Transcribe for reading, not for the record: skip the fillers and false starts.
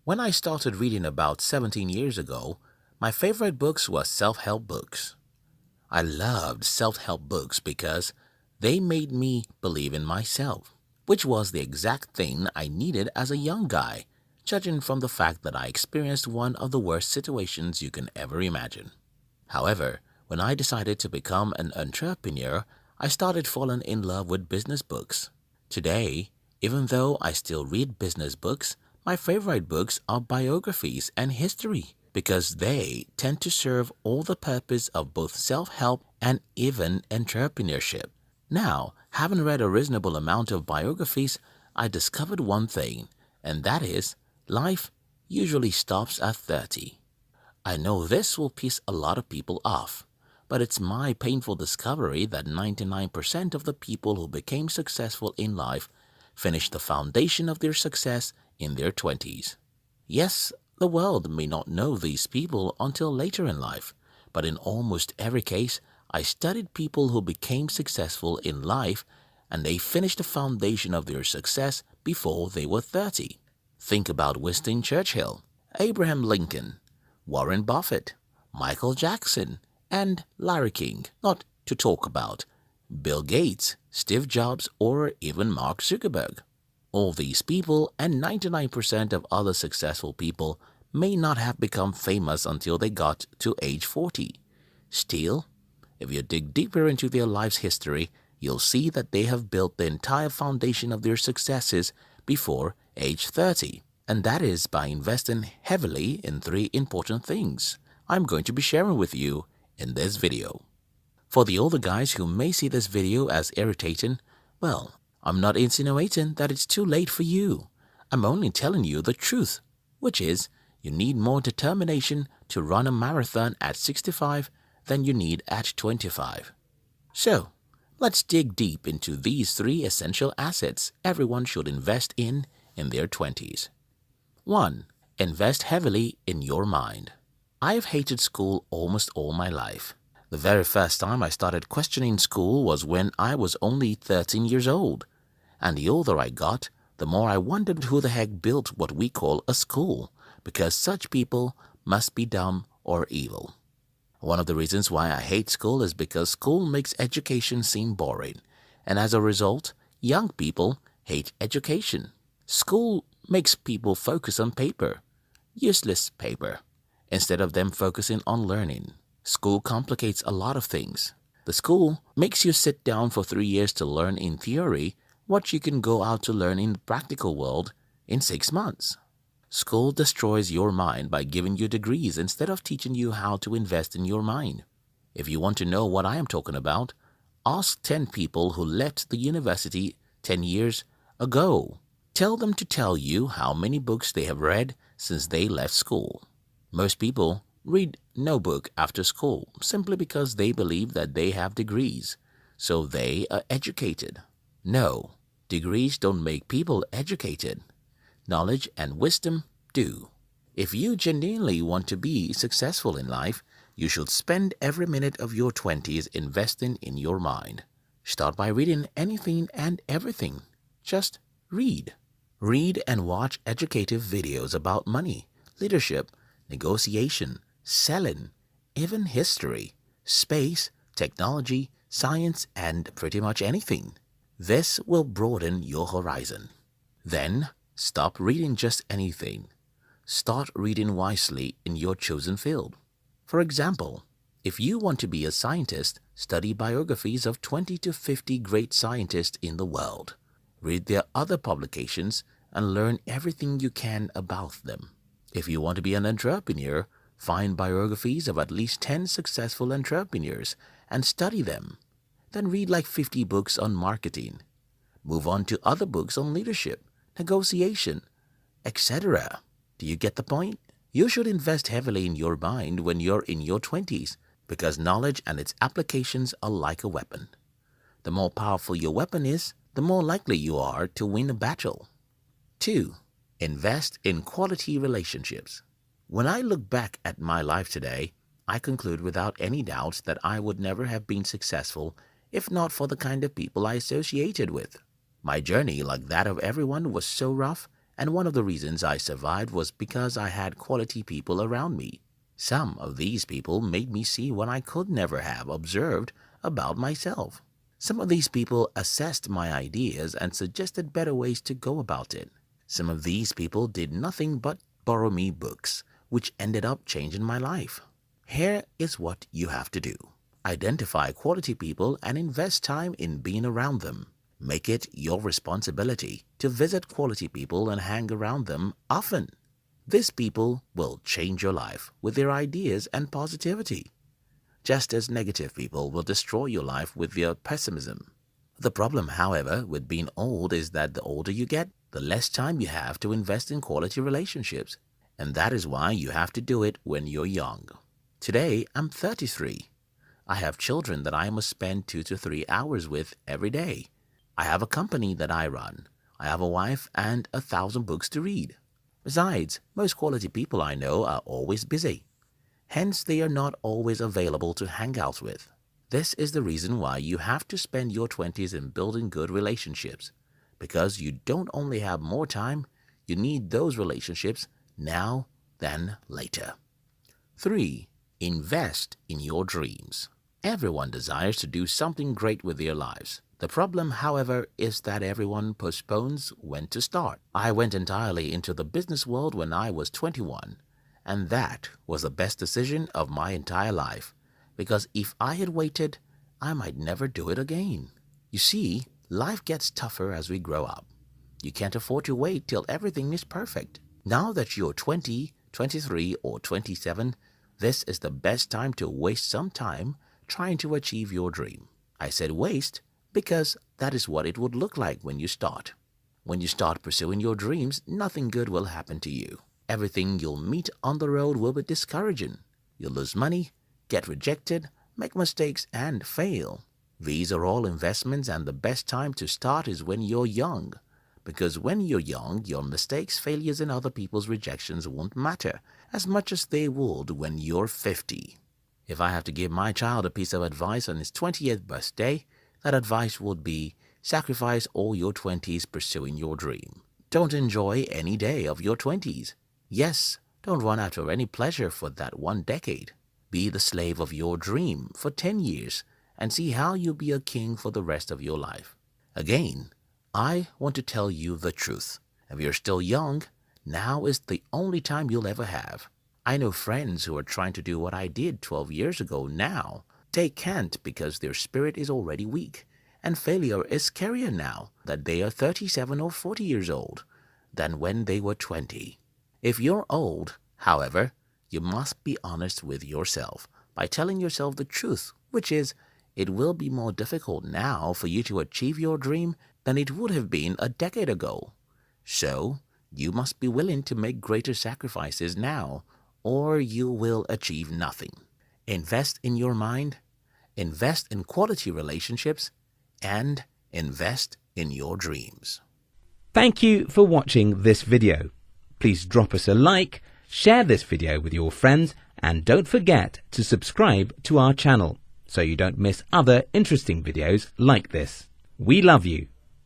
When I started reading about 17 years ago, my favorite books were self-help books. I loved self-help books because they made me believe in myself, which was the exact thing I needed as a young guy, judging from the fact that I experienced one of the worst situations you can ever imagine. However, when I decided to become an entrepreneur, I started falling in love with business books. Today, even though I still read business books, my favorite books are biographies and history because they tend to serve all the purpose of both self-help and even entrepreneurship. Now, having read a reasonable amount of biographies, I discovered one thing, and that is life usually stops at 30. I know this will piss a lot of people off, but it's my painful discovery that 99% of the people who became successful in life finished the foundation of their success in their 20s. Yes, the world may not know these people until later in life, but in almost every case, I studied people who became successful in life and they finished the foundation of their success before they were 30. Think about Winston Churchill, Abraham Lincoln, Warren Buffett, Michael Jackson, and Larry King, not to talk about Bill Gates, Steve Jobs, or even Mark Zuckerberg. All these people and 99% of other successful people may not have become famous until they got to age 40. Still, if you dig deeper into their life's history, you'll see that they have built the entire foundation of their successes before age 30. And that is by investing heavily in three important things I'm going to be sharing with you in this video. For the older guys who may see this video as irritating, well, I'm not insinuating that it's too late for you. I'm only telling you the truth, which is you need more determination to run a marathon at 65 than you need at 25. So, let's dig deep into these three essential assets everyone should invest in their 20s. 1. Invest heavily in your mind. I have hated school almost all my life. The very first time I started questioning school was when I was only 13 years old. And the older I got, the more I wondered who the heck built what we call a school, because such people must be dumb or evil. One of the reasons why I hate school is because school makes education seem boring, and as a result, young people hate education. School makes people focus on paper, useless paper, instead of them focusing on learning. School complicates a lot of things. The school makes you sit down for 3 years to learn in theory what you can go out to learn in the practical world in 6 months. School destroys your mind by giving you degrees instead of teaching you how to invest in your mind. If you want to know what I am talking about, ask 10 people who left the university 10 years ago. Tell them to tell you how many books they have read since they left school. Most people read no book after school simply because they believe that they have degrees, so they are educated. No, degrees don't make people educated. Knowledge and wisdom do. If you genuinely want to be successful in life, you should spend every minute of your 20s investing in your mind. Start by reading anything and everything. Just read. Read and watch educative videos about money, leadership, negotiation, selling, even history, space, technology, science, and pretty much anything. This will broaden your horizon. Then, stop reading just anything. Start reading wisely in your chosen field. For example, if you want to be a scientist, study biographies of 20 to 50 great scientists in the world. Read their other publications and learn everything you can about them. If you want to be an entrepreneur, find biographies of at least 10 successful entrepreneurs and study them. Then read like 50 books on marketing. Move on to other books on leadership, negotiation, etc. Do you get the point? You should invest heavily in your mind when you're in your 20s because knowledge and its applications are like a weapon. The more powerful your weapon is, the more likely you are to win a battle. 2. Invest in quality relationships. When I look back at my life today, I conclude without any doubt that I would never have been successful if not for the kind of people I associated with. My journey, like that of everyone, was so rough And one of the reasons I survived was because I had quality people around me. Some of these people made me see what I could never have observed about myself. Some of these people assessed my ideas and suggested better ways to go about it. Some of these people did nothing but borrow me books, which ended up changing my life. Here is what you have to do. Identify quality people and invest time in being around them. Make it your responsibility to visit quality people and hang around them often. These people will change your life with their ideas and positivity, just as negative people will destroy your life with their pessimism. The problem, however, with being old is that the older you get, the less time you have to invest in quality relationships. And that is why you have to do it when you're young. Today, I'm 33. I have children that I must spend 2 to 3 hours with every day. I have a company that I run. I have a wife and 1,000 books to read. Besides, most quality people I know are always busy. Hence, they are not always available to hang out with. This is the reason why you have to spend your 20s in building good relationships. Because you don't only have more time, you need those relationships now than later. 3. Invest in your dreams. Everyone desires to do something great with their lives. The problem, however, is that everyone postpones when to start. I went entirely into the business world when I was 21, and that was the best decision of my entire life, because if I had waited, I might never do it again. You see, life gets tougher as we grow up. You can't afford to wait till everything is perfect. Now that you're 20, 23, or 27, this is the best time to waste some time trying to achieve your dream. I said waste because that is what it would look like when you start. When you start pursuing your dreams, nothing good will happen to you. Everything you'll meet on the road will be discouraging. You'll lose money, get rejected, make mistakes, and fail. These are all investments, and the best time to start is when you're young. Because when you're young, your mistakes, failures, and other people's rejections won't matter as much as they would when you're 50. If I have to give my child a piece of advice on his 20th birthday, that advice would be, sacrifice all your 20s pursuing your dream. Don't enjoy any day of your 20s. Yes, don't run after any pleasure for that one decade. Be the slave of your dream for 10 years and see how you'll be a king for the rest of your life. Again, I want to tell you the truth. If you're still young, now is the only time you'll ever have. I know friends who are trying to do what I did 12 years ago now. They can't because their spirit is already weak, and failure is scarier now that they are 37 or 40 years old than when they were 20. If you're old, however, you must be honest with yourself by telling yourself the truth, which is, it will be more difficult now for you to achieve your dream than it would have been a decade ago. So, you must be willing to make greater sacrifices now, or you will achieve nothing. Invest in your mind, invest in quality relationships, and invest in your dreams. Thank you for watching this video. Please drop us a like, share this video with your friends, and don't forget to subscribe to our channel so you don't miss other interesting videos like this. We love you.